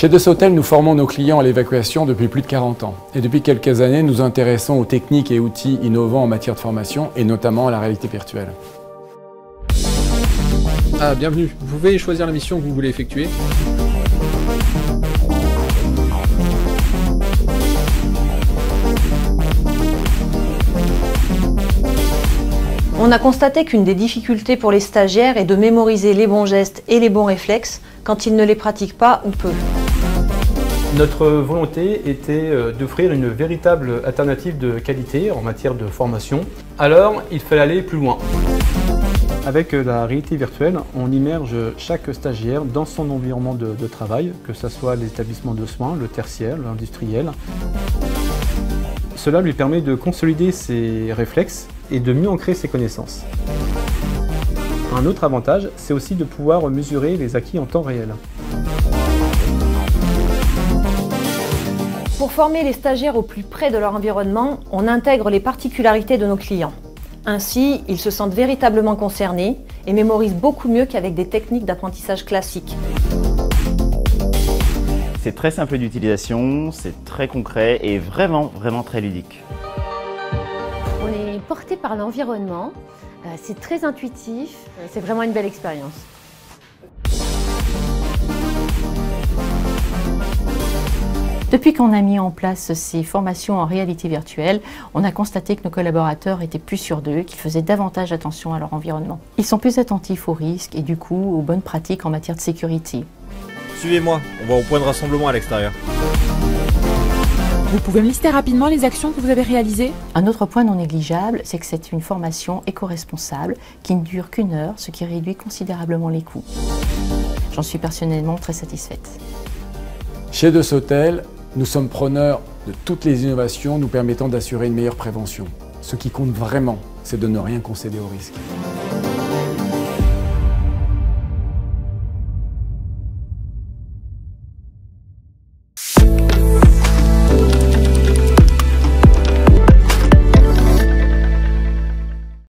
Chez De Sautel, nous formons nos clients à l'évacuation depuis plus de 40 ans. Et depuis quelques années, nous nous intéressons aux techniques et outils innovants en matière de formation, et notamment à la réalité virtuelle. Ah, bienvenue. Vous pouvez choisir la mission que vous voulez effectuer. On a constaté qu'une des difficultés pour les stagiaires est de mémoriser les bons gestes et les bons réflexes quand ils ne les pratiquent pas ou peu. Notre volonté était d'offrir une véritable alternative de qualité en matière de formation. Alors, il fallait aller plus loin. Avec la réalité virtuelle, on immerge chaque stagiaire dans son environnement de travail, que ce soit les établissements de soins, le tertiaire, l'industriel. Cela lui permet de consolider ses réflexes et de mieux ancrer ses connaissances. Un autre avantage, c'est aussi de pouvoir mesurer les acquis en temps réel. Pour former les stagiaires au plus près de leur environnement, on intègre les particularités de nos clients. Ainsi, ils se sentent véritablement concernés et mémorisent beaucoup mieux qu'avec des techniques d'apprentissage classiques. C'est très simple d'utilisation, c'est très concret et vraiment très ludique. On est porté par l'environnement, c'est très intuitif, c'est vraiment une belle expérience. Depuis qu'on a mis en place ces formations en réalité virtuelle, on a constaté que nos collaborateurs étaient plus sûrs d'eux, qu'ils faisaient davantage attention à leur environnement. Ils sont plus attentifs aux risques et du coup aux bonnes pratiques en matière de sécurité. Suivez-moi, on va au point de rassemblement à l'extérieur. Vous pouvez me lister rapidement les actions que vous avez réalisées? Un autre point non négligeable, c'est que c'est une formation éco-responsable qui ne dure qu'une heure, ce qui réduit considérablement les coûts. J'en suis personnellement très satisfaite. Chez De Sautel, nous sommes preneurs de toutes les innovations nous permettant d'assurer une meilleure prévention. Ce qui compte vraiment, c'est de ne rien concéder au risque.